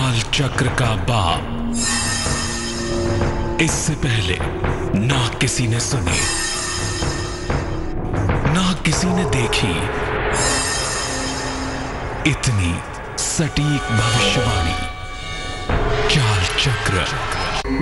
चाल चक्र का बाप इससे पहले ना किसी ने सुनी, ना किसी ने देखी इतनी सटीक भविष्यवाणी। चाल चक्र।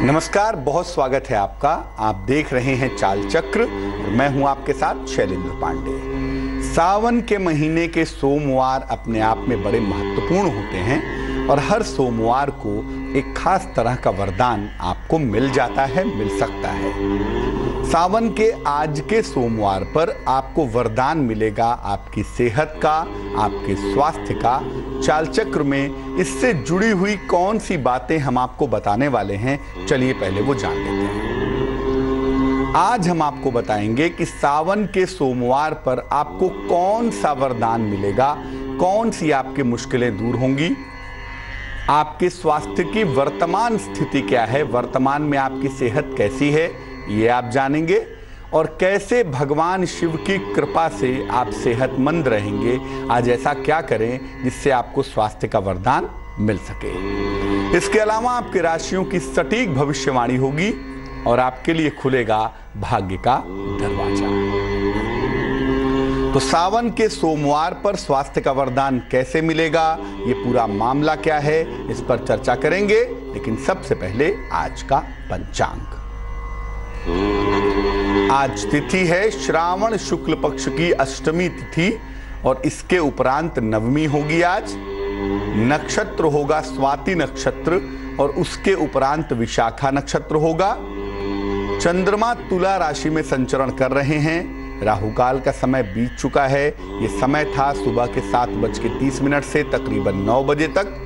नमस्कार, बहुत स्वागत है आपका। आप देख रहे हैं चाल चक्र। मैं हूं आपके साथ शैलेंद्र पांडे। सावन के महीने के सोमवार अपने आप में बड़े महत्वपूर्ण होते हैं और हर सोमवार को एक खास तरह का वरदान आपको मिल जाता है, मिल सकता है। सावन के आज के सोमवार पर आपको वरदान मिलेगा आपकी सेहत का, आपके स्वास्थ्य का। चाल चक्र में इससे जुड़ी हुई कौन सी बातें हम आपको बताने वाले हैं, चलिए पहले वो जान लेते हैं। आज हम आपको बताएंगे कि सावन के सोमवार पर आपको कौन सा वरदान मिलेगा, कौन सी आपकी मुश्किलें दूर होंगी, आपके स्वास्थ्य की वर्तमान स्थिति क्या है, वर्तमान में आपकी सेहत कैसी है, ये आप जानेंगे। और कैसे भगवान शिव की कृपा से आप सेहतमंद रहेंगे। आज ऐसा क्या करें जिससे आपको स्वास्थ्य का वरदान मिल सके। इसके अलावा आपकी राशियों की सटीक भविष्यवाणी होगी और आपके लिए खुलेगा भाग्य का दरवाजा। तो सावन के सोमवार पर स्वास्थ्य का वरदान कैसे मिलेगा, ये पूरा मामला क्या है, इस पर चर्चा करेंगे। लेकिन सबसे पहले आज का पंचांग। आज तिथि है श्रावण शुक्ल पक्ष की अष्टमी तिथि और इसके उपरांत नवमी होगी। आज नक्षत्र होगा स्वाति नक्षत्र और उसके उपरांत विशाखा नक्षत्र होगा। चंद्रमा तुला राशि में संचरण कर रहे हैं। राहुकाल का समय बीत चुका है। ये समय था सुबह के 7:30 से तकरीबन 9 बजे तक।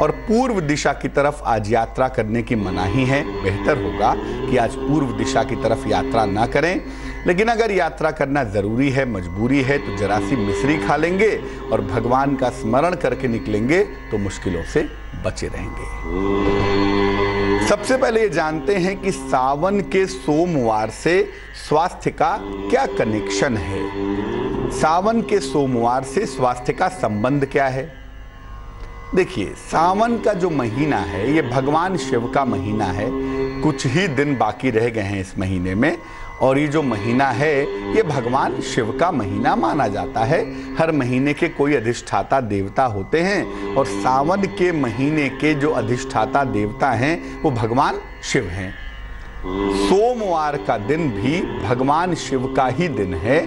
और पूर्व दिशा की तरफ आज यात्रा करने की मनाही है। बेहतर होगा कि आज पूर्व दिशा की तरफ यात्रा ना करें। लेकिन अगर यात्रा करना जरूरी है, मजबूरी है, तो जरा सी मिश्री खा लेंगे और भगवान का स्मरण करके निकलेंगे तो मुश्किलों से बचे रहेंगे। सबसे पहले ये जानते हैं कि सावन के सोमवार से स्वास्थ्य का क्या कनेक्शन है। सावन के सोमवार से स्वास्थ्य का संबंध क्या है। देखिए, सावन का जो महीना है ये भगवान शिव का महीना है। कुछ ही दिन बाकी रह गए हैं इस महीने में और ये जो महीना है ये भगवान शिव का महीना माना जाता है। हर महीने के कोई अधिष्ठाता देवता होते हैं और सावन के महीने के जो अधिष्ठाता देवता हैं वो भगवान शिव हैं। सोमवार का दिन भी भगवान शिव का ही दिन है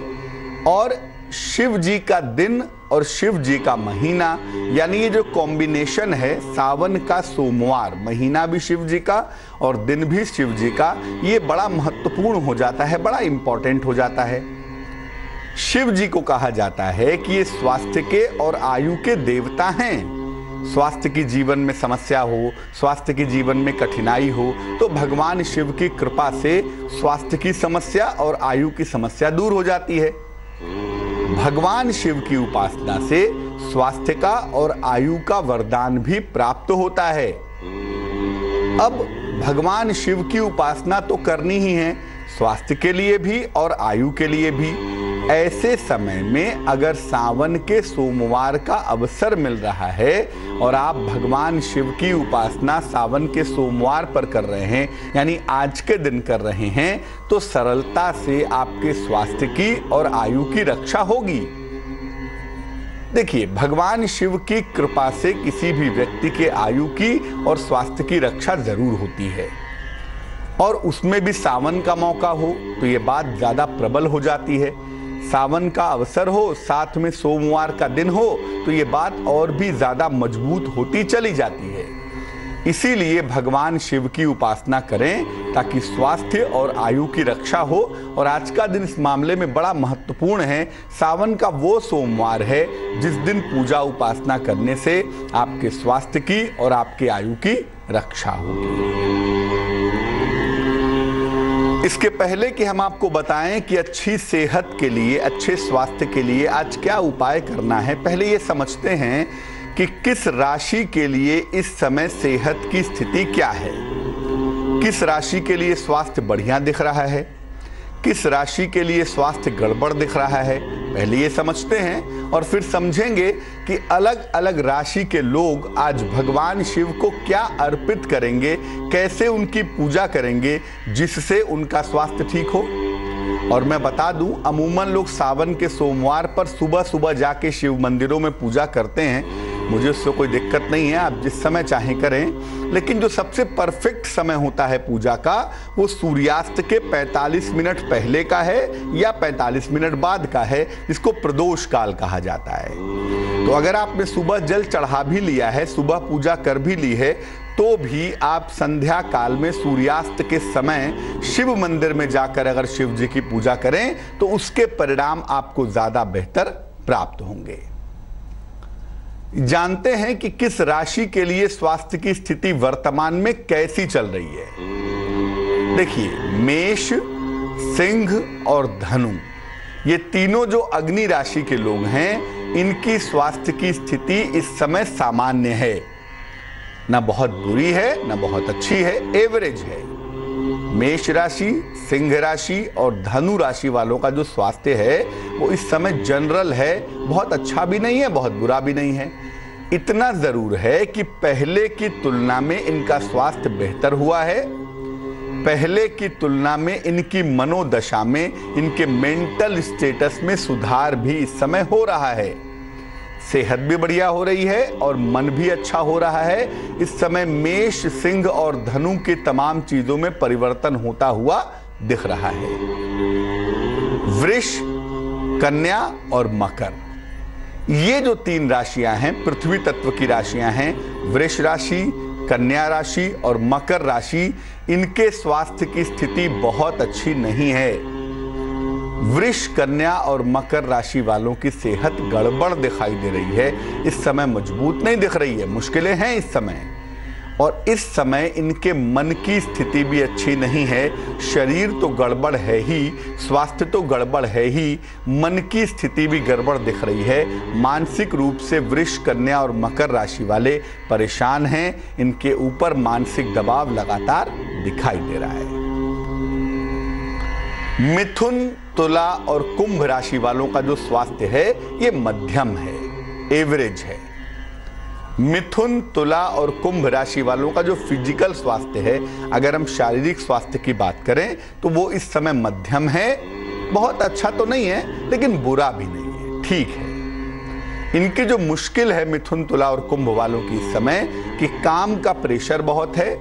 और शिव जी का दिन और शिव जी का महीना, यानी ये जो कॉम्बिनेशन है, सावन का सोमवार, महीना भी शिव जी का और दिन भी शिव जी का, ये बड़ा महत्वपूर्ण हो जाता है, बड़ा इंपॉर्टेंट हो जाता है। शिव जी को कहा जाता है कि ये स्वास्थ्य के और आयु के देवता हैं। स्वास्थ्य की जीवन में समस्या हो, स्वास्थ्य की जीवन में कठिनाई हो तो भगवान शिव की कृपा से स्वास्थ्य की समस्या और आयु की समस्या दूर हो जाती है। भगवान शिव की उपासना से स्वास्थ्य का और आयु का वरदान भी प्राप्त होता है। अब भगवान शिव की उपासना तो करनी ही है, स्वास्थ्य के लिए भी और आयु के लिए भी। ऐसे समय में अगर सावन के सोमवार का अवसर मिल रहा है और आप भगवान शिव की उपासना सावन के सोमवार पर कर रहे हैं, यानी आज के दिन कर रहे हैं, तो सरलता से आपके स्वास्थ्य की और आयु की रक्षा होगी। देखिए, भगवान शिव की कृपा से किसी भी व्यक्ति के आयु की और स्वास्थ्य की रक्षा जरूर होती है और उसमें भी सावन का मौका हो तो ये बात ज्यादा प्रबल हो जाती है। सावन का अवसर हो, साथ में सोमवार का दिन हो तो ये बात और भी ज्यादा मजबूत होती चली जाती है। इसीलिए भगवान शिव की उपासना करें ताकि स्वास्थ्य और आयु की रक्षा हो। और आज का दिन इस मामले में बड़ा महत्वपूर्ण है। सावन का वो सोमवार है जिस दिन पूजा उपासना करने से आपके स्वास्थ्य की और आपके आयु की रक्षा होगी। इसके पहले कि हम आपको बताएं कि अच्छी सेहत के लिए, अच्छे स्वास्थ्य के लिए आज क्या उपाय करना है, पहले ये समझते हैं कि किस राशि के लिए इस समय सेहत की स्थिति क्या है। किस राशि के लिए स्वास्थ्य बढ़िया दिख रहा है, किस राशि के लिए स्वास्थ्य गड़बड़ दिख रहा है, पहले ये समझते हैं और फिर समझेंगे कि अलग अलग राशि के लोग आज भगवान शिव को क्या अर्पित करेंगे, कैसे उनकी पूजा करेंगे जिससे उनका स्वास्थ्य ठीक हो। और मैं बता दूं, अमूमन लोग सावन के सोमवार पर सुबह सुबह जाके शिव मंदिरों में पूजा करते हैं। मुझे उससे कोई दिक्कत नहीं है, आप जिस समय चाहें करें, लेकिन जो सबसे परफेक्ट समय होता है पूजा का वो सूर्यास्त के 45 मिनट पहले का है या 45 मिनट बाद का है, जिसको प्रदोष काल कहा जाता है। तो अगर आपने सुबह जल चढ़ा भी लिया है, सुबह पूजा कर भी ली है, तो भी आप संध्या काल में सूर्यास्त के समय शिव मंदिर में जाकर अगर शिव जी की पूजा करें तो उसके परिणाम आपको ज्यादा बेहतर प्राप्त होंगे। जानते हैं कि किस राशि के लिए स्वास्थ्य की स्थिति वर्तमान में कैसी चल रही है। देखिए, मेष, सिंह और धनु, ये तीनों जो अग्नि राशि के लोग हैं, इनकी स्वास्थ्य की स्थिति इस समय सामान्य है, ना बहुत बुरी है ना बहुत अच्छी है, एवरेज है। मेष राशि, सिंह राशि और धनु राशि वालों का जो स्वास्थ्य है वो इस समय जनरल है, बहुत अच्छा भी नहीं है बहुत बुरा भी नहीं है। इतना जरूर है कि पहले की तुलना में इनका स्वास्थ्य बेहतर हुआ है, पहले की तुलना में इनकी मनोदशा में, इनके मेंटल स्टेटस में सुधार भी इस समय हो रहा है। सेहत भी बढ़िया हो रही है और मन भी अच्छा हो रहा है। इस समय मेष, सिंह और धनु की तमाम चीजों में परिवर्तन होता हुआ दिख रहा है। वृष, कन्या और मकर, ये जो तीन राशियां हैं, पृथ्वी तत्व की राशियां हैं, वृष राशि, कन्या राशि और मकर राशि, इनके स्वास्थ्य की स्थिति बहुत अच्छी नहीं है। वृष, कन्या और मकर राशि वालों की सेहत गड़बड़ दिखाई दे रही है, इस समय मजबूत नहीं दिख रही है, मुश्किलें हैं इस समय। और इस समय इनके मन की स्थिति भी अच्छी नहीं है। शरीर तो गड़बड़ है ही, स्वास्थ्य तो गड़बड़ है ही, मन की स्थिति भी गड़बड़ दिख रही है। मानसिक रूप से वृष, कन्या और मकर राशि वाले परेशान हैं, इनके ऊपर मानसिक दबाव लगातार दिखाई दे रहा है। मिथुन, तुला और कुंभ राशि वालों का जो स्वास्थ्य है ये मध्यम है, एवरेज है। मिथुन, तुला और कुंभ राशि वालों का जो फिजिकल स्वास्थ्य है, अगर हम शारीरिक स्वास्थ्य की बात करें तो वो इस समय मध्यम है, बहुत अच्छा तो नहीं है लेकिन बुरा भी नहीं है, ठीक है। इनकी जो मुश्किल है मिथुन, तुला और कुंभ वालों की इस समय कि काम का प्रेशर बहुत है,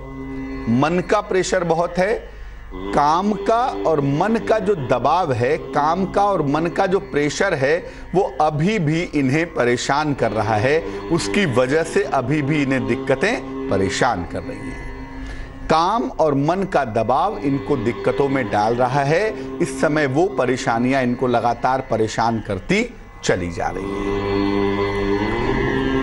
मन का प्रेशर बहुत है। काम का और मन का जो दबाव है, काम का और मन का जो प्रेशर है, वो अभी भी इन्हें परेशान कर रहा है। उसकी वजह से अभी भी इन्हें दिक्कतें परेशान कर रही हैं। काम और मन का दबाव इनको दिक्कतों में डाल रहा है। इस समय वो परेशानियां इनको लगातार परेशान करती चली जा रही है।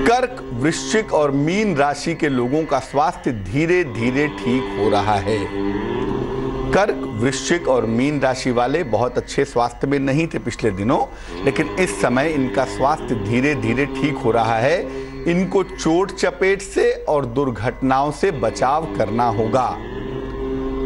कर्क, वृश्चिक और मीन राशि के लोगों का स्वास्थ्य धीरे धीरे ठीक हो रहा है। कर्क, वृश्चिक और मीन राशि वाले बहुत अच्छे स्वास्थ्य में नहीं थे पिछले दिनों, लेकिन इस समय इनका स्वास्थ्य धीरे धीरे ठीक हो रहा है। इनको चोट चपेट से और दुर्घटनाओं से बचाव करना होगा।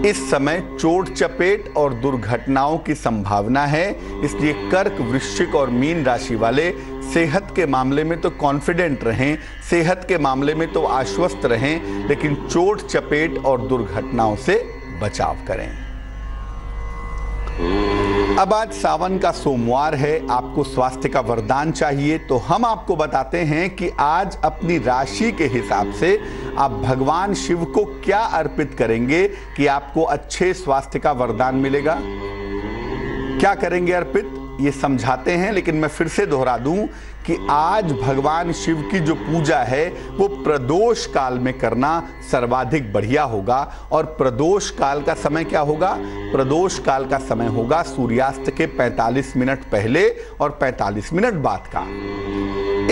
इस समय चोट चपेट और दुर्घटनाओं की संभावना है, इसलिए कर्क, वृश्चिक और मीन राशि वाले सेहत के मामले में तो कॉन्फिडेंट रहें, सेहत के मामले में तो आश्वस्त रहें, लेकिन चोट चपेट और दुर्घटनाओं से बचाव करें। अब आज सावन का सोमवार है, आपको स्वास्थ्य का वरदान चाहिए तो हम आपको बताते हैं कि आज अपनी राशि के हिसाब से आप भगवान शिव को क्या अर्पित करेंगे कि आपको अच्छे स्वास्थ्य का वरदान मिलेगा। क्या करेंगे अर्पित, ये समझाते हैं, लेकिन मैं फिर से दोहरा दूं कि आज भगवान शिव की जो पूजा है वो प्रदोष काल में करना सर्वाधिक बढ़िया होगा। और प्रदोष काल का समय क्या होगा, प्रदोष काल का समय होगा सूर्यास्त के 45 मिनट पहले और 45 मिनट बाद का।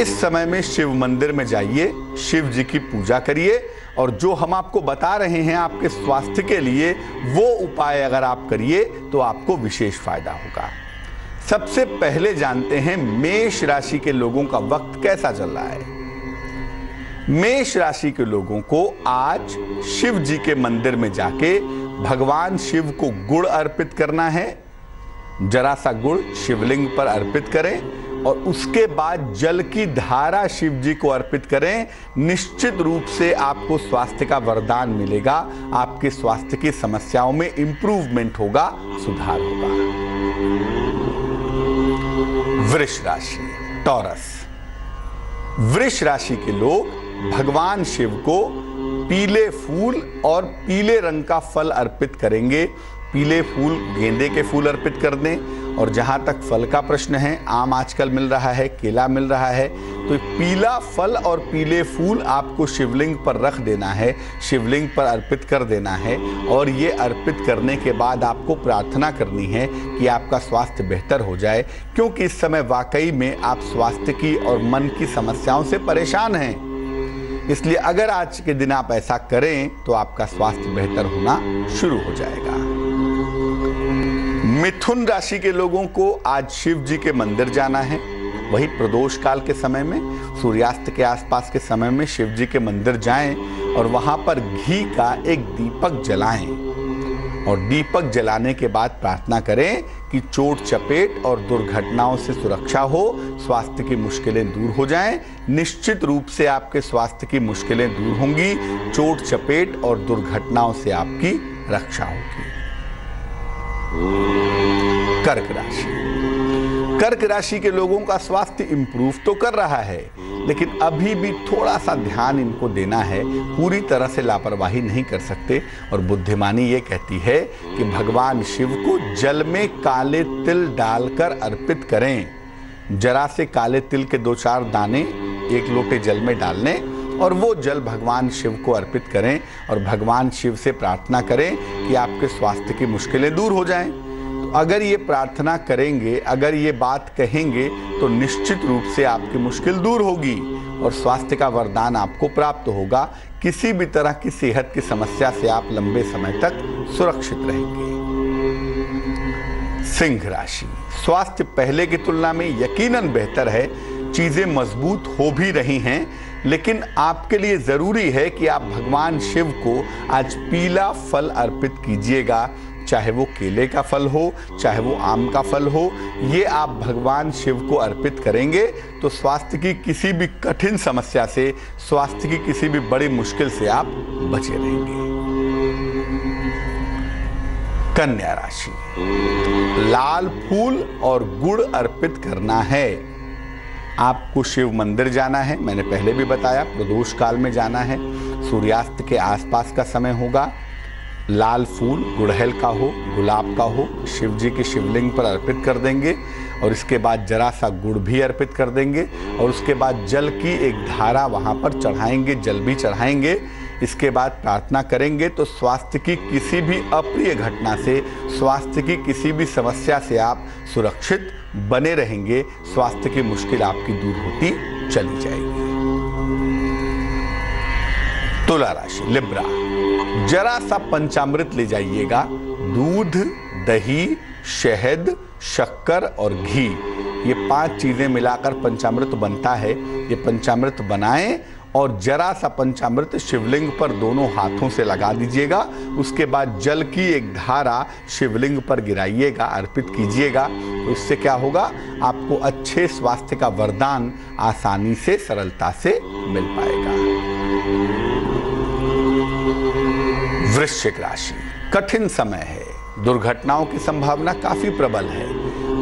इस समय में शिव मंदिर में जाइए, शिव जी की पूजा करिए और जो हम आपको बता रहे हैं आपके स्वास्थ्य के लिए वो उपाय अगर आप करिए तो आपको विशेष फायदा होगा। सबसे पहले जानते हैं मेष राशि के लोगों का वक्त कैसा चल रहा है। मेष राशि के लोगों को आज शिव जी के मंदिर में जाके भगवान शिव को गुड़ अर्पित करना है, जरा सा गुड़ शिवलिंग पर अर्पित करें और उसके बाद जल की धारा शिव जी को अर्पित करें। निश्चित रूप से आपको स्वास्थ्य का वरदान मिलेगा, आपके स्वास्थ्य की समस्याओं में इंप्रूवमेंट होगा, सुधार होगा। वृष राशि, टॉरस। वृष राशि के लोग भगवान शिव को पीले फूल और पीले रंग का फल अर्पित करेंगे। पीले फूल, गेंदे के फूल अर्पित कर दें। और जहां तक फल का प्रश्न है, आम आजकल मिल रहा है, केला मिल रहा है, तो पीला फल और पीले फूल आपको शिवलिंग पर रख देना है, शिवलिंग पर अर्पित कर देना है। और ये अर्पित करने के बाद आपको प्रार्थना करनी है कि आपका स्वास्थ्य बेहतर हो जाए, क्योंकि इस समय वाकई में आप स्वास्थ्य की और मन की समस्याओं से परेशान हैं। इसलिए अगर आज के दिन आप ऐसा करें तो आपका स्वास्थ्य बेहतर होना शुरू हो जाएगा। मिथुन राशि के लोगों को आज शिव जी के मंदिर जाना है। वही प्रदोष काल के समय में, सूर्यास्त के आसपास के समय में शिव जी के मंदिर जाएं और वहां पर घी का एक दीपक जलाएं। और दीपक जलाने के बाद प्रार्थना करें कि चोट चपेट और दुर्घटनाओं से सुरक्षा हो, स्वास्थ्य की मुश्किलें दूर हो जाएं। निश्चित रूप से आपके स्वास्थ्य की मुश्किलें दूर होंगी, चोट चपेट और दुर्घटनाओं से आपकी रक्षा होगी। कर्क राशि। कर्क राशि के लोगों का स्वास्थ्य इंप्रूव तो कर रहा है, लेकिन अभी भी थोड़ा सा ध्यान इनको देना है, पूरी तरह से लापरवाही नहीं कर सकते। और बुद्धिमानी ये कहती है कि भगवान शिव को जल में काले तिल डालकर अर्पित करें। जरा से काले तिल के 2-4 दाने 1 लोटे जल में डालने और वो जल भगवान शिव को अर्पित करें और भगवान शिव से प्रार्थना करें कि आपके स्वास्थ्य की मुश्किलें दूर हो जाएं। तो अगर ये प्रार्थना करेंगे, अगर ये बात कहेंगे, तो निश्चित रूप से आपकी मुश्किल दूर होगी और स्वास्थ्य का वरदान आपको प्राप्त होगा। किसी भी तरह की सेहत की समस्या से आप लंबे समय तक सुरक्षित रहेंगे। सिंह राशि। स्वास्थ्य पहले की तुलना में यकीनन बेहतर है, चीजें मजबूत हो भी रही हैं, लेकिन आपके लिए जरूरी है कि आप भगवान शिव को आज पीला फल अर्पित कीजिएगा। चाहे वो केले का फल हो, चाहे वो आम का फल हो, ये आप भगवान शिव को अर्पित करेंगे तो स्वास्थ्य की किसी भी कठिन समस्या से, स्वास्थ्य की किसी भी बड़ी मुश्किल से आप बचे रहेंगे। कन्या राशि। लाल फूल और गुड़ अर्पित करना है। आपको शिव मंदिर जाना है, मैंने पहले भी बताया, प्रदोष काल में जाना है, सूर्यास्त के आसपास का समय होगा। लाल फूल गुड़हल का हो, गुलाब का हो, शिव जी के शिवलिंग पर अर्पित कर देंगे और इसके बाद जरा सा गुड़ भी अर्पित कर देंगे और उसके बाद जल की एक धारा वहां पर चढ़ाएंगे, जल भी चढ़ाएंगे। इसके बाद प्रार्थना करेंगे तो स्वास्थ्य की किसी भी अप्रिय घटना से, स्वास्थ्य की किसी भी समस्या से आप सुरक्षित बने रहेंगे, स्वास्थ्य की मुश्किल आपकी दूर होती चली जाएगी। तुला राशि, लिब्रा। जरा सा पंचामृत ले जाइएगा, दूध, दही, शहद, शक्कर और घी, ये 5 चीजें मिलाकर पंचामृत बनता है। ये पंचामृत बनाएं और जरा सा पंचामृत शिवलिंग पर दोनों हाथों से लगा दीजिएगा। उसके बाद जल की एक धारा शिवलिंग पर गिराइएगा, अर्पित कीजिएगा। तो इससे क्या होगा, आपको अच्छे स्वास्थ्य का वरदान आसानी से, सरलता से मिल पाएगा। वृश्चिक राशि। कठिन समय है, दुर्घटनाओं की संभावना काफी प्रबल है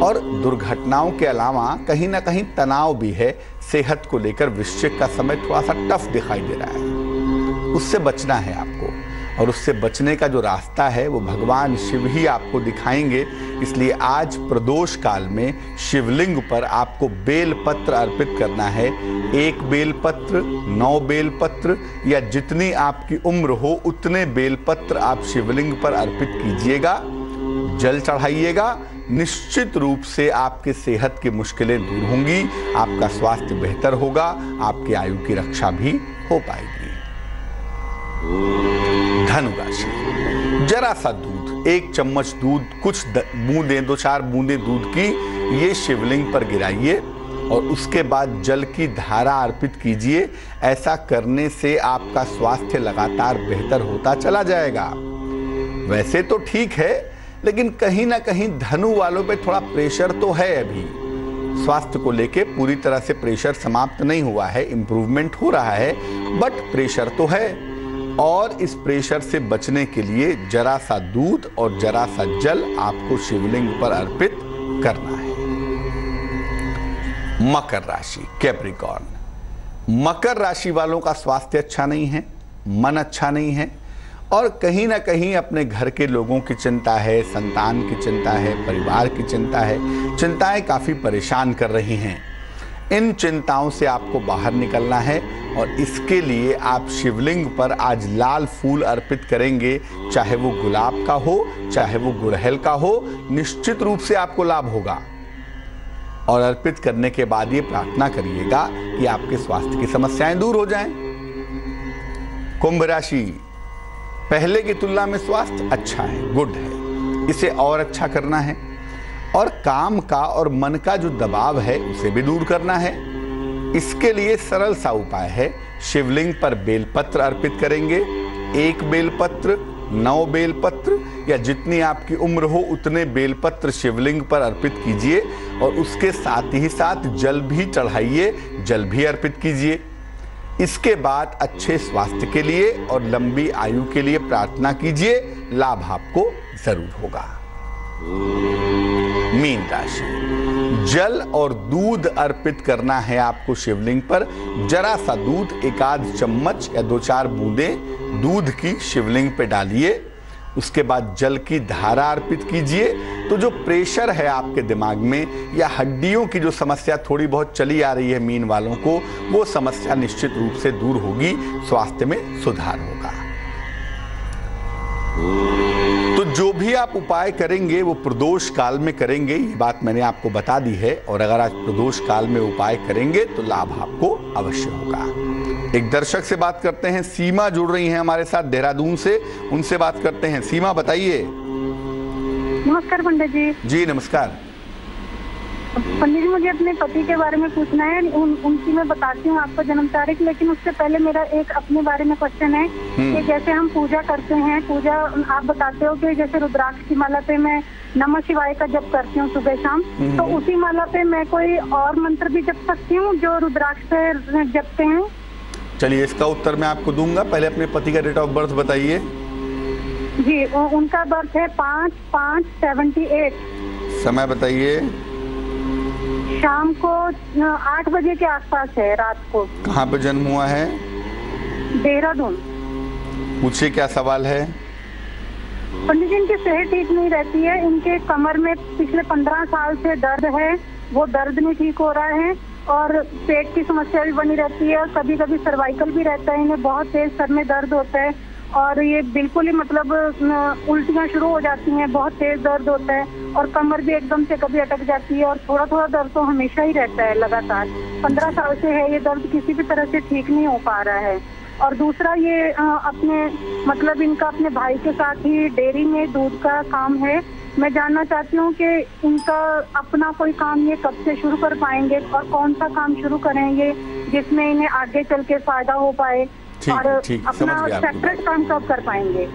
और दुर्घटनाओं के अलावा कहीं ना कहीं तनाव भी है। सेहत को लेकर वृश्चिक का समय थोड़ा सा टफ दिखाई दे रहा है, उससे बचना है आपको और उससे बचने का जो रास्ता है वो भगवान शिव ही आपको दिखाएंगे। इसलिए आज प्रदोष काल में शिवलिंग पर आपको बेलपत्र अर्पित करना है। 1 बेलपत्र, 9 बेलपत्र या जितनी आपकी उम्र हो उतने बेलपत्र आप शिवलिंग पर अर्पित कीजिएगा, जल चढ़ाइएगा। निश्चित रूप से आपकी सेहत की मुश्किलें दूर होंगी, आपका स्वास्थ्य बेहतर होगा, आपकी आयु की रक्षा भी हो पाएगी। धनु राशि। जरा सा दूध, 1 चम्मच दूध, कुछ बूंदें, 2-4 बूंदें दूध की ये शिवलिंग पर गिराइए और उसके बाद जल की धारा अर्पित कीजिए। ऐसा करने से आपका स्वास्थ्य लगातार बेहतर होता चला जाएगा। वैसे तो ठीक है, लेकिन कहीं ना कहीं धनु वालों पे थोड़ा प्रेशर तो है। अभी स्वास्थ्य को लेके पूरी तरह से प्रेशर समाप्त नहीं हुआ है, इंप्रूवमेंट हो रहा है, बट प्रेशर तो है। और इस प्रेशर से बचने के लिए जरा सा दूध और जरा सा जल आपको शिवलिंग पर अर्पित करना है। मकर राशि, कैप्रिकॉर्न। मकर राशि वालों का स्वास्थ्य अच्छा नहीं है, मन अच्छा नहीं है, और कहीं ना कहीं अपने घर के लोगों की चिंता है, संतान की चिंता है, परिवार की चिंता है। चिंताएं काफ़ी परेशान कर रही हैं। इन चिंताओं से आपको बाहर निकलना है और इसके लिए आप शिवलिंग पर आज लाल फूल अर्पित करेंगे, चाहे वो गुलाब का हो, चाहे वो गुड़हल का हो, निश्चित रूप से आपको लाभ होगा। और अर्पित करने के बाद ये प्रार्थना करिएगा कि आपके स्वास्थ्य की समस्याएं दूर हो जाएं। कुंभ राशि, पहले की तुलना में स्वास्थ्य अच्छा है, गुड है, इसे और अच्छा करना है। और काम का और मन का जो दबाव है उसे भी दूर करना है। इसके लिए सरल सा उपाय है, शिवलिंग पर बेलपत्र अर्पित करेंगे। 1 बेलपत्र, 9 बेलपत्र, या जितनी आपकी उम्र हो उतने बेलपत्र शिवलिंग पर अर्पित कीजिए। और उसके साथ ही साथ जल भी चढ़ाइए, जल भी अर्पित कीजिए। इसके बाद अच्छे स्वास्थ्य के लिए और लंबी आयु के लिए प्रार्थना कीजिए, लाभ आपको जरूर होगा। मीन राशि, जल और दूध अर्पित करना है आपको शिवलिंग पर। जरा सा दूध, 1 चम्मच या 2-4 बूंदें दूध की शिवलिंग पे डालिए। उसके बाद जल की धारा अर्पित कीजिए। तो जो प्रेशर है आपके दिमाग में या हड्डियों की जो समस्या थोड़ी बहुत चली आ रही है मीन वालों को, वो समस्या निश्चित रूप से दूर होगी, स्वास्थ्य में सुधार होगा। तो जो भी आप उपाय करेंगे वो प्रदोष काल में करेंगे, ये बात मैंने आपको बता दी है। और अगर आज प्रदोष काल में उपाय करेंगे तो लाभ आपको अवश्य होगा। एक दर्शक से बात करते हैं, सीमा जुड़ रही हैं हमारे साथ देहरादून से, उनसे बात करते हैं। सीमा, बताइए। नमस्कार पंडित जी। जी नमस्कार। पंडित जी, मुझे अपने पति के बारे में पूछना है। उनकी मैं बताती हूँ आपको जन्म तारीख, लेकिन उससे पहले मेरा एक अपने बारे में क्वेश्चन है कि जैसे हम पूजा करते हैं, पूजा आप बताते हो कि जैसे रुद्राक्ष की माला पे मैं नमः शिवाय का जप करती हूँ सुबह शाम, तो उसी माला पे मैं कोई और मंत्र भी जप सकती हूँ जो रुद्राक्ष पे जपते हैं? चलिए, इसका उत्तर मैं आपको दूंगा। पहले अपने पति का डेट ऑफ बर्थ बताइए। जी, उनका बर्थ है 5/5/78। समय बताइए। शाम को 8 बजे के आसपास है, रात को। कहाँ पे जन्म हुआ है? देहरादून। पूछिए, क्या सवाल है? पंडित जी, इनकी सेहत ठीक नहीं रहती है। इनके कमर में पिछले 15 साल से दर्द है, वो दर्द नहीं ठीक हो रहा है, और पेट की समस्या भी बनी रहती है, और कभी कभी सर्वाइकल भी रहता है। इन्हें बहुत तेज सर में दर्द होता है, और ये बिल्कुल ही मतलब उल्टियाँ शुरू हो जाती हैं, बहुत तेज दर्द होता है, और कमर भी एकदम से कभी अटक जाती है, और थोड़ा थोड़ा दर्द तो हमेशा ही रहता है लगातार। 15 साल से है ये दर्द, किसी भी तरह से ठीक नहीं हो पा रहा है। और दूसरा, ये अपने मतलब इनका अपने भाई के साथ ही डेयरी में दूध का काम है। मैं जानना चाहती हूँ कि इनका अपना कोई काम ये कब से शुरू कर पाएंगे, और कौन सा काम शुरू करेंगे जिसमें इन्हें आगे चल के फायदा हो पाए, और अपना सेपरेट काम कब कर पाएंगे?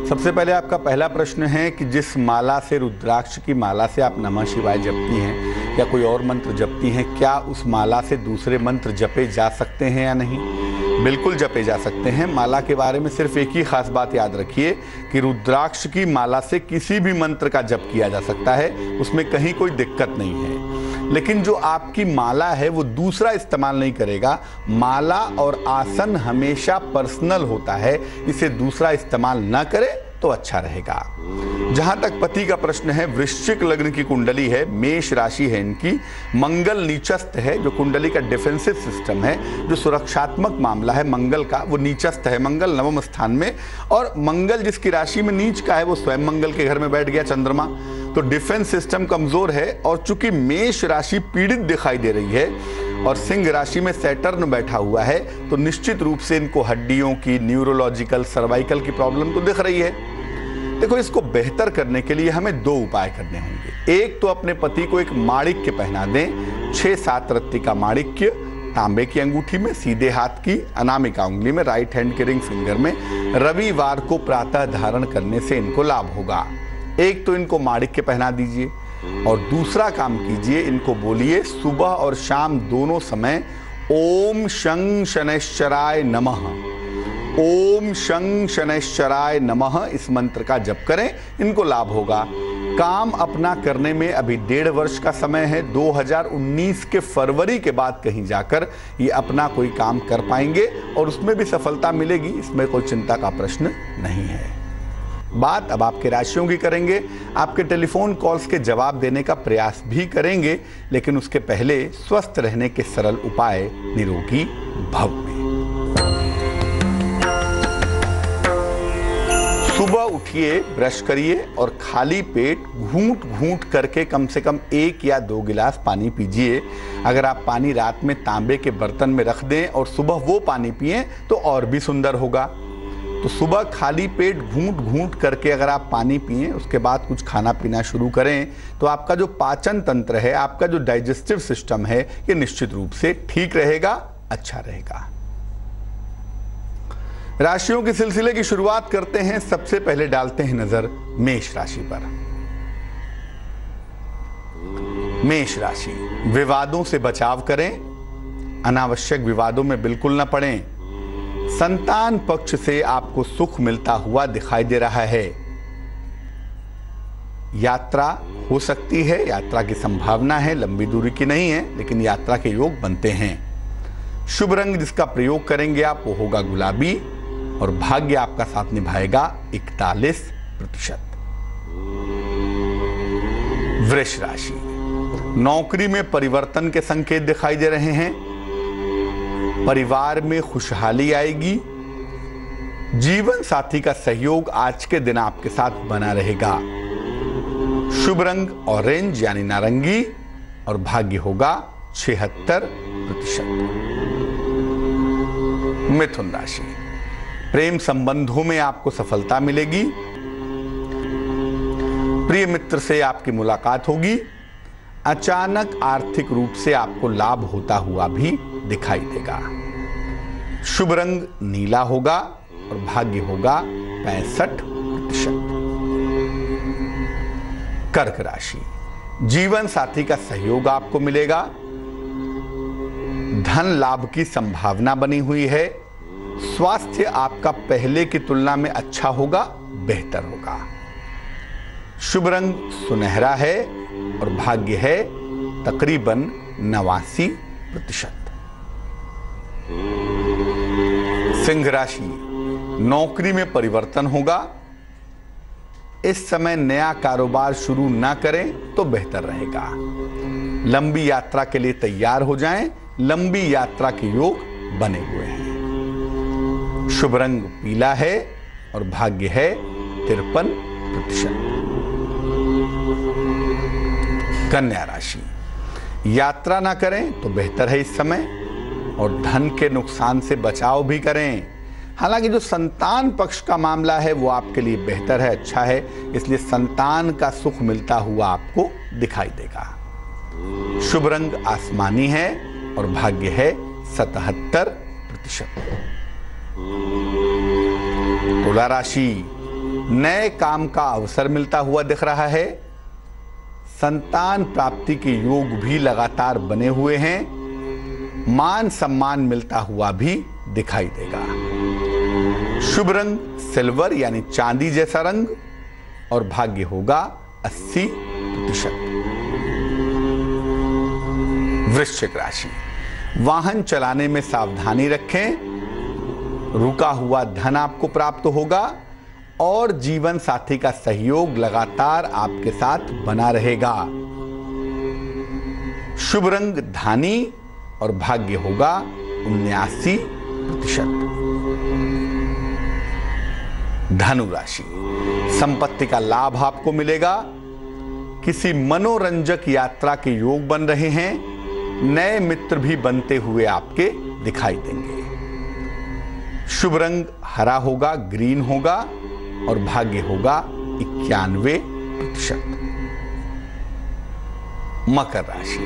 सबसे पहले आपका पहला प्रश्न है कि जिस माला से, रुद्राक्ष की माला से आप नमः शिवाय जपती हैं या कोई और मंत्र जपती हैं, क्या उस माला से दूसरे मंत्र जपे जा सकते हैं या नहीं? बिल्कुल जपे जा सकते हैं। माला के बारे में सिर्फ एक ही खास बात याद रखिए कि रुद्राक्ष की माला से किसी भी मंत्र का जप किया जा सकता है, उसमें कहीं कोई दिक्कत नहीं है। लेकिन जो आपकी माला है वो दूसरा इस्तेमाल नहीं करेगा। माला और आसन हमेशा पर्सनल होता है, इसे दूसरा इस्तेमाल ना करे तो अच्छा रहेगा। जहां तक पति का प्रश्न है, वृश्चिक लग्न की कुंडली है, मेष राशि है इनकी, मंगल नीचस्थ है, जो कुंडली का डिफेंसिव सिस्टम है, जो सुरक्षात्मक मामला है मंगल का, वो नीचस्थ है। मंगल 9वें स्थान में, और मंगल जिसकी राशि में नीच का है वो स्वयं मंगल के घर में बैठ गया, चंद्रमा, तो डिफेंस सिस्टम कमजोर है। और चूंकि मेष राशि पीड़ित दिखाई दे रही है और सिंह राशि में सैटर्न बैठा हुआ है, तो निश्चित रूप से इनको हड्डियों की, न्यूरोलॉजिकल, सर्वाइकल की प्रॉब्लम तो दिख रही है। देखो, इसको बेहतर करने के लिए हमें 2 उपाय करने होंगे। एक तो अपने पति को एक माणिक्य पहना दें, 6-7 रत्ती का माणिक्य, तांबे की अंगूठी में, सीधे हाथ की अनामिका उंगली में, राइट हैंड के रिंग फिंगर में। रविवार को प्रातः धारण करने से इनको लाभ होगा। एक तो इनको माणिक्य पहना दीजिए और दूसरा काम कीजिए, इनको बोलिए सुबह और शाम दोनों समय ओम शं शनैश्चराय नमः, ओम शं शनैश्चराय नमः इस मंत्र का जप करें, इनको लाभ होगा। काम अपना करने में अभी 1.5 वर्ष का समय है। 2019 के फरवरी के बाद कहीं जाकर ये अपना कोई काम कर पाएंगे और उसमें भी सफलता मिलेगी, इसमें कोई चिंता का प्रश्न नहीं है। बात अब आपके राशियों की करेंगे। आपके टेलीफोन कॉल्स के जवाब देने का प्रयास भी करेंगे, लेकिन उसके पहले स्वस्थ रहने के सरल उपाय निरोगी भव में। सुबह उठिए, ब्रश करिए और खाली पेट घूंट घूंट करके कम से कम 1 या 2 गिलास पानी पीजिए। अगर आप पानी रात में तांबे के बर्तन में रख दें और सुबह वो पानी पिएं तो और भी सुंदर होगा। तो सुबह खाली पेट घूंट घूंट करके अगर आप पानी पिएं, उसके बाद कुछ खाना पीना शुरू करें तो आपका जो पाचन तंत्र है, आपका जो डाइजेस्टिव सिस्टम है, ये निश्चित रूप से ठीक रहेगा, अच्छा रहेगा। राशियों के सिलसिले की शुरुआत करते हैं। सबसे पहले डालते हैं नजर मेष राशि पर। मेष राशि, विवादों से बचाव करें, अनावश्यक विवादों में बिल्कुल न पड़ें। संतान पक्ष से आपको सुख मिलता हुआ दिखाई दे रहा है। यात्रा हो सकती है, यात्रा की संभावना है, लंबी दूरी की नहीं है, लेकिन यात्रा के योग बनते हैं। शुभ रंग जिसका प्रयोग करेंगे आप वो होगा गुलाबी और भाग्य आपका साथ निभाएगा 41%। वृष राशि, नौकरी में परिवर्तन के संकेत दिखाई दे रहे हैं। परिवार में खुशहाली आएगी। जीवन साथी का सहयोग आज के दिन आपके साथ बना रहेगा। शुभ रंग ऑरेंज यानी नारंगी और भाग्य होगा 76%। मिथुन राशि, प्रेम संबंधों में आपको सफलता मिलेगी। प्रिय मित्र से आपकी मुलाकात होगी। अचानक आर्थिक रूप से आपको लाभ होता हुआ भी दिखाई देगा। शुभ रंग नीला होगा और भाग्य होगा 65%। कर्क राशि, जीवन साथी का सहयोग आपको मिलेगा। धन लाभ की संभावना बनी हुई है। स्वास्थ्य आपका पहले की तुलना में अच्छा होगा, बेहतर होगा। शुभ रंग सुनहरा है और भाग्य है तकरीबन 89%। सिंह राशि, नौकरी में परिवर्तन होगा। इस समय नया कारोबार शुरू ना करें तो बेहतर रहेगा। लंबी यात्रा के लिए तैयार हो जाएं। लंबी यात्रा के योग बने हुए हैं। शुभ रंग पीला है और भाग्य है 53%। कन्या राशि, यात्रा ना करें तो बेहतर है इस समय और धन के नुकसान से बचाव भी करें। हालांकि जो संतान पक्ष का मामला है वो आपके लिए बेहतर है, अच्छा है, इसलिए संतान का सुख मिलता हुआ आपको दिखाई देगा। शुभ रंग आसमानी है और भाग्य है 77%। तुला राशि, नए काम का अवसर मिलता हुआ दिख रहा है। संतान प्राप्ति के योग भी लगातार बने हुए हैं। मान सम्मान मिलता हुआ भी दिखाई देगा। शुभ रंग सिल्वर यानी चांदी जैसा रंग और भाग्य होगा 80%। वृश्चिक राशि, वाहन चलाने में सावधानी रखें। रुका हुआ धन आपको प्राप्त होगा और जीवन साथी का सहयोग लगातार आपके साथ बना रहेगा। शुभ रंग धानी और भाग्य होगा 79%। धनु राशि, संपत्ति का लाभ आपको मिलेगा। किसी मनोरंजक यात्रा के योग बन रहे हैं। नए मित्र भी बनते हुए आपके दिखाई देंगे। शुभ रंग हरा होगा, ग्रीन होगा और भाग्य होगा 91%। मकर राशि,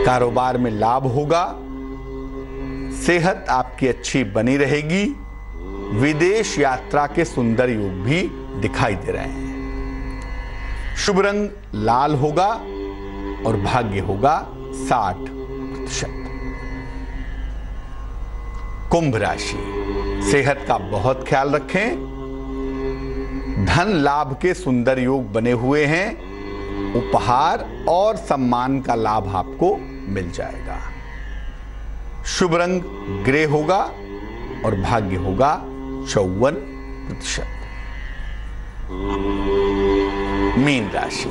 कारोबार में लाभ होगा। सेहत आपकी अच्छी बनी रहेगी। विदेश यात्रा के सुंदर योग भी दिखाई दे रहे हैं। शुभ रंग लाल होगा और भाग्य होगा 60%। कुंभ राशि, सेहत का बहुत ख्याल रखें। धन लाभ के सुंदर योग बने हुए हैं। उपहार और सम्मान का लाभ आपको मिल जाएगा। शुभ रंग ग्रे होगा और भाग्य होगा 54%। मीन राशि,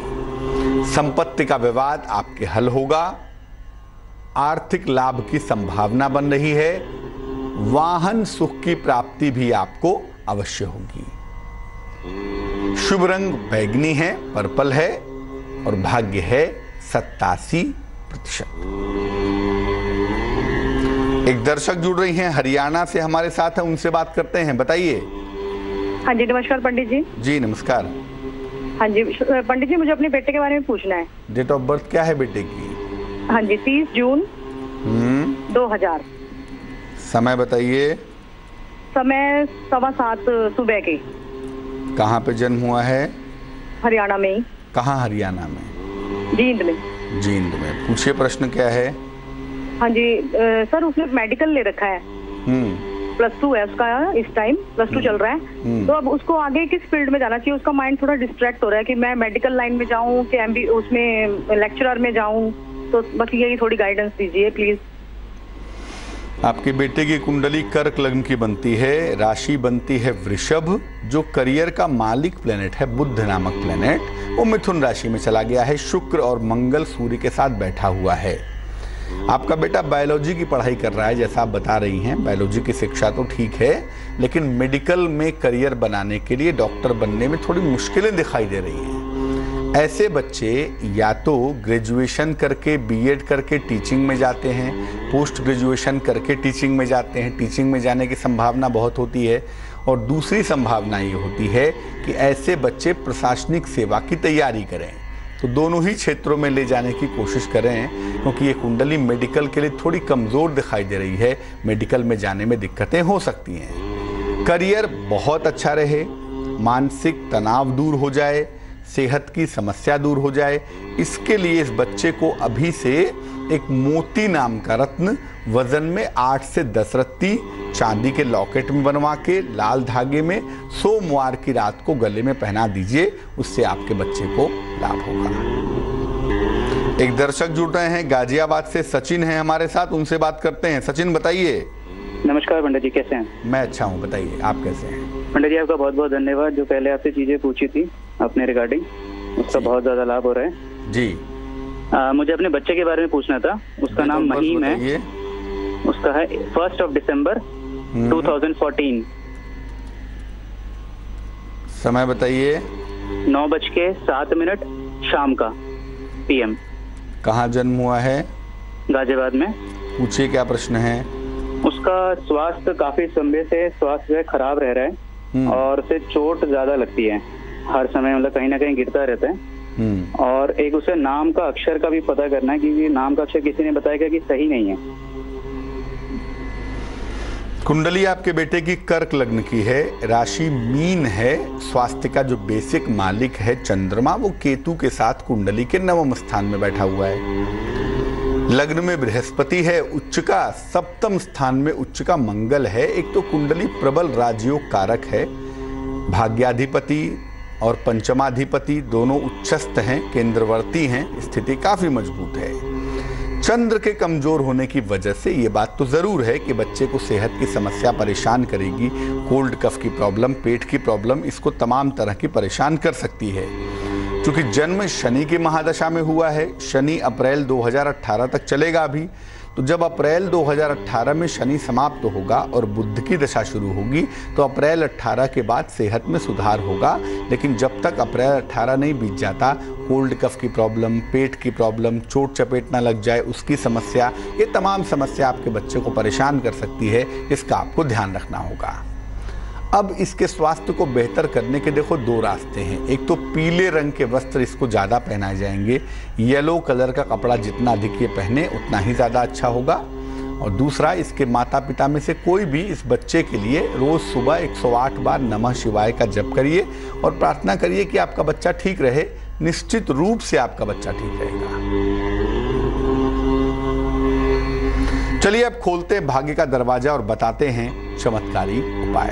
संपत्ति का विवाद आपके हल होगा। आर्थिक लाभ की संभावना बन रही है। वाहन सुख की प्राप्ति भी आपको अवश्य होगी। शुभ रंग बैंगनी है, पर्पल है और भाग्य है 87%। एक दर्शक जुड़ रही हैं हरियाणा से हमारे साथ है, उनसे बात करते हैं। बताइए। हाँ जी, नमस्कार पंडित जी। जी नमस्कार। हाँ जी पंडित जी, मुझे अपने बेटे के बारे में पूछना है। डेट ऑफ बर्थ क्या है बेटे की? हाँ जी, 30 जून 2000। समय बताइए। समय 7:15 सुबह के। कहाँ पे जन्म हुआ है? हरियाणा में ही। कहाँ हरियाणा में? जींद में। जींद में। पूछिए प्रश्न क्या है? हाँ जी सर, उसने मेडिकल ले रखा है। +2 है उसका, इस टाइम +2 चल रहा है। तो अब उसको आगे किस फील्ड में जाना चाहिए? उसका माइंड थोड़ा डिस्ट्रैक्ट हो रहा है कि मैं मेडिकल लाइन में जाऊं कि MB उसमें लेक्चरर में जाऊं। तो बस यही थोड़ी गाइडेंस दीजिए प्लीज। आपके बेटे की कुंडली कर्क लग्न की बनती है। राशि बनती है वृषभ। जो करियर का मालिक प्लेनेट है बुध नामक प्लेनेट, वो मिथुन राशि में चला गया है। शुक्र और मंगल सूर्य के साथ बैठा हुआ है। आपका बेटा बायोलॉजी की पढ़ाई कर रहा है, जैसा आप बता रही हैं। बायोलॉजी की शिक्षा तो ठीक है, लेकिन मेडिकल में करियर बनाने के लिए, डॉक्टर बनने में थोड़ी मुश्किलें दिखाई दे रही हैं। ऐसे बच्चे या तो ग्रेजुएशन करके बीएड करके टीचिंग में जाते हैं, पोस्ट ग्रेजुएशन करके टीचिंग में जाते हैं। टीचिंग में जाने की संभावना बहुत होती है। और दूसरी संभावना ये होती है कि ऐसे बच्चे प्रशासनिक सेवा की तैयारी करें। तो दोनों ही क्षेत्रों में ले जाने की कोशिश करें, क्योंकि ये कुंडली मेडिकल के लिए थोड़ी कमज़ोर दिखाई दे रही है। मेडिकल में जाने में दिक्कतें हो सकती हैं। करियर बहुत अच्छा रहे, मानसिक तनाव दूर हो जाए, सेहत की समस्या दूर हो जाए, इसके लिए इस बच्चे को अभी से एक मोती नाम का रत्न वजन में 8 से 10 रत्ती चांदी के लॉकेट में बनवा के लाल धागे में सोमवार की रात को गले में पहना दीजिए। उससे आपके बच्चे को लाभ होगा। एक दर्शक जुड़ रहे हैं गाजियाबाद से, सचिन है हमारे साथ, उनसे बात करते हैं। सचिन बताइए। नमस्कार पंडित जी, कैसे हैं? मैं अच्छा हूँ, बताइए आप कैसे हैं? पंडित जी आपका बहुत बहुत धन्यवाद। जो पहले आपसे चीजें पूछी थी अपने रिगार्डिंग, उसका बहुत ज्यादा लाभ हो रहा है जी। मुझे अपने बच्चे के बारे में पूछना था। उसका नाम महीम है। उसका है 1 दिसंबर 2014। समय बताइए। 9:07 शाम का PM। कहाँ जन्म हुआ है? गाजियाबाद में। पूछिए क्या प्रश्न है? उसका स्वास्थ्य काफी समय से स्वास्थ्य खराब रह रहा है और उसे चोट ज्यादा लगती है हर समय, मतलब कहीं ना कहीं गिरता रहता है। और एक उसे नाम का अक्षर का भी पता करना है, क्योंकि नाम का अक्षर किसी ने बताया कि सही नहीं है। कुंडली आपके बेटे की कर्क लग्न की है। राशि मीन है। स्वास्थ्य का जो बेसिक मालिक है चंद्रमा, वो केतु के साथ कुंडली के 9वें स्थान में बैठा हुआ है। लग्न में बृहस्पति है। उच्च का 7वें स्थान में उच्च का मंगल है। एक तो कुंडली प्रबल राजयोग कारक है। भाग्याधिपति और पंचमाधिपति दोनों उच्चस्थ हैं, केंद्रवर्ती हैं। स्थिति काफी मजबूत है। चंद्र के कमजोर होने की वजह से ये बात तो जरूर है कि बच्चे को सेहत की समस्या परेशान करेगी। कोल्ड कफ की प्रॉब्लम, पेट की प्रॉब्लम इसको तमाम तरह की परेशान कर सकती है। क्योंकि जन्म शनि की महादशा में हुआ है। शनि अप्रैल 2018 तक चलेगा अभी। तो जब अप्रैल 2018 में शनि समाप्त होगा और बुध की दशा शुरू होगी, तो अप्रैल 18 के बाद सेहत में सुधार होगा। लेकिन जब तक अप्रैल 18 नहीं बीत जाता, कोल्ड कफ की प्रॉब्लम, पेट की प्रॉब्लम, चोट चपेट ना लग जाए उसकी समस्या, ये तमाम समस्या आपके बच्चे को परेशान कर सकती है। इसका आपको ध्यान रखना होगा। अब इसके स्वास्थ्य को बेहतर करने के देखो 2 रास्ते हैं। एक तो पीले रंग के वस्त्र इसको ज़्यादा पहनाए जाएंगे। येलो कलर का कपड़ा जितना अधिक ये पहने उतना ही ज़्यादा अच्छा होगा। और दूसरा, इसके माता पिता में से कोई भी इस बच्चे के लिए रोज़ सुबह 108 बार नमः शिवाय का जप करिए और प्रार्थना करिए कि आपका बच्चा ठीक रहे, निश्चित रूप से आपका बच्चा ठीक रहेगा। चलिए अब खोलते हैं भाग्य का दरवाजा और बताते हैं चमत्कारी उपाय।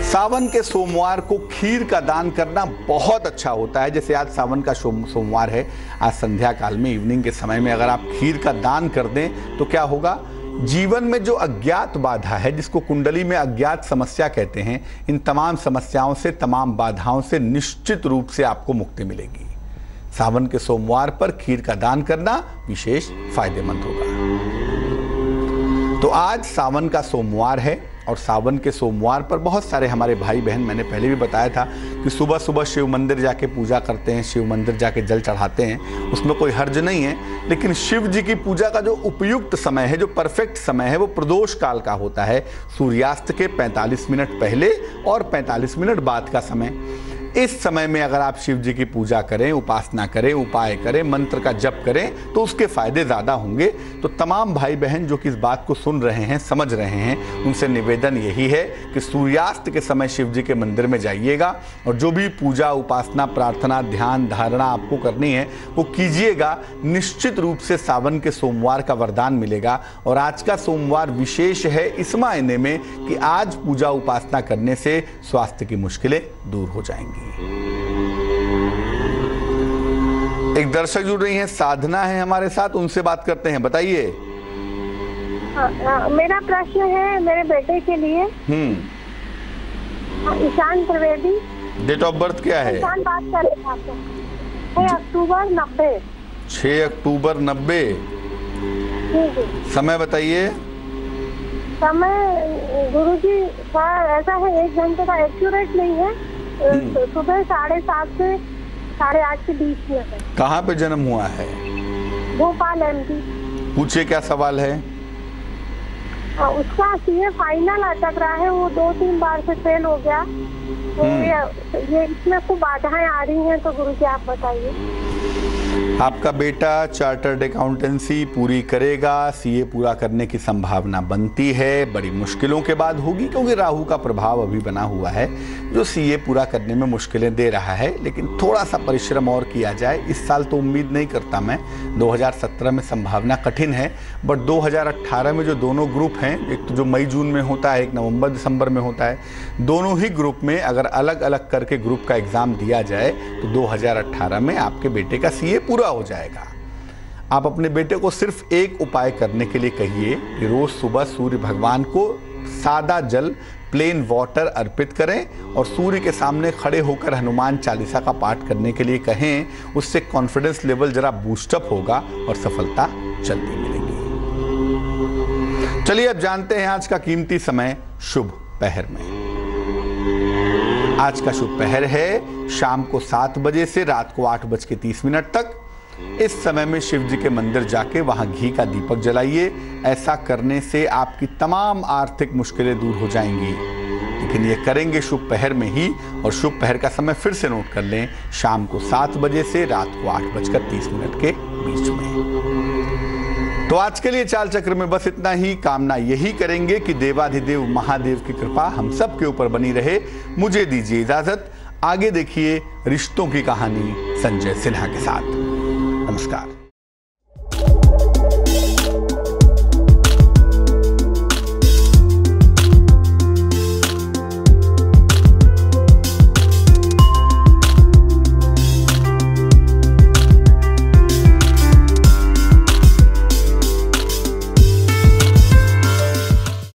सावन के सोमवार को खीर का दान करना बहुत अच्छा होता है। जैसे आज सावन का सोमवार है, आज संध्या काल में इवनिंग के समय में अगर आप खीर का दान कर दें तो क्या होगा, जीवन में जो अज्ञात बाधा है, जिसको कुंडली में अज्ञात समस्या कहते हैं, इन तमाम समस्याओं से, तमाम बाधाओं से निश्चित रूप से आपको मुक्ति मिलेगी। सावन के सोमवार पर खीर का दान करना विशेष फायदेमंद होगा। तो आज सावन का सोमवार है और सावन के सोमवार पर बहुत सारे हमारे भाई बहन, मैंने पहले भी बताया था कि सुबह सुबह शिव मंदिर जाके पूजा करते हैं, शिव मंदिर जाके जल चढ़ाते हैं, उसमें कोई हर्ज नहीं है। लेकिन शिव जी की पूजा का जो उपयुक्त समय है, जो परफेक्ट समय है, वो प्रदोष काल का होता है। सूर्यास्त के 45 मिनट पहले और 45 मिनट बाद का समय। इस समय में अगर आप शिव जी की पूजा करें, उपासना करें, उपाय करें, मंत्र का जप करें तो उसके फायदे ज़्यादा होंगे। तो तमाम भाई बहन जो कि इस बात को सुन रहे हैं, समझ रहे हैं, उनसे निवेदन यही है कि सूर्यास्त के समय शिव जी के मंदिर में जाइएगा और जो भी पूजा, उपासना, प्रार्थना, ध्यान, धारणा आपको करनी है वो कीजिएगा। निश्चित रूप से सावन के सोमवार का वरदान मिलेगा। और आज का सोमवार विशेष है इस मायने में कि आज पूजा उपासना करने से स्वास्थ्य की मुश्किलें दूर हो जाएंगी। एक दर्शक जुड़ रही हैं, साधना है हमारे साथ, उनसे बात करते हैं। बताइए। मेरा प्रश्न है मेरे बेटे के लिए। Ishaan Trivedi. Date of birth क्या है? ईशान बात कर रहे हैं आपसे। 6 अक्टूबर 90। 6 अक्टूबर 90। समय बताइए। समय गुरुजी ऐसा है, 1 घंटे का एक्यूरेट नहीं है। सुबह 7:30 से 8:30 के बीच में है। कहाँ पे जन्म हुआ है? भोपाल MP। पूछिए क्या सवाल है? उसका CA फाइनल अटक रहा है, वो 2-3 बार से फेल हो गया। तो ये इसमें खूब बाधाएं आ रही हैं, तो गुरुजी आप बताइए। आपका बेटा चार्टर्ड अकाउंटेंसी पूरी करेगा, CA पूरा करने की संभावना बनती है। बड़ी मुश्किलों के बाद होगी क्योंकि राहु का प्रभाव अभी बना हुआ है जो CA पूरा करने में मुश्किलें दे रहा है। लेकिन थोड़ा सा परिश्रम और किया जाए। इस साल तो उम्मीद नहीं करता मैं, 2017 में संभावना कठिन है, बट 2018 में जो दोनों ग्रुप हैं, एक तो जो मई जून में होता है, एक नवंबर दिसंबर में होता है, दोनों ही ग्रुप में अगर अलग अलग करके ग्रुप का एग्जाम दिया जाए तो 2018 में आपके बेटे का CA पूरा हो जाएगा। आप अपने बेटे को सिर्फ एक उपाय करने के लिए कहिए कि रोज सुबह सूर्य भगवान को सादा जल, प्लेन वाटर अर्पित करें और सूर्य के सामने खड़े होकर हनुमान चालीसा का पाठ करने के लिए कहें। उससे कॉन्फिडेंस लेवल जरा बूस्टअप होगा और सफलता जल्दी मिलेगी। चलिए अब जानते हैं आज का कीमती समय शुभ पहर में। आज का शुभ पहर है शाम को 7 बजे से रात को 8:30 तक। इस समय में शिव जी के मंदिर जाके वहां घी का दीपक जलाइए। ऐसा करने से आपकी तमाम आर्थिक मुश्किलें दूर हो जाएंगी। लेकिन ये करेंगे शुभ पहर में ही, और शुभ पहर का समय फिर से नोट कर लें, शाम को 7 बजे से रात को 8:30 के बीच में। तो आज के लिए चाल चक्र में बस इतना ही। कामना यही करेंगे कि देवाधिदेव महादेव की कृपा हम सब के ऊपर बनी रहे। मुझे दीजिए इजाजत। आगे देखिए रिश्तों की कहानी संजय सिन्हा के साथ। नमस्कार।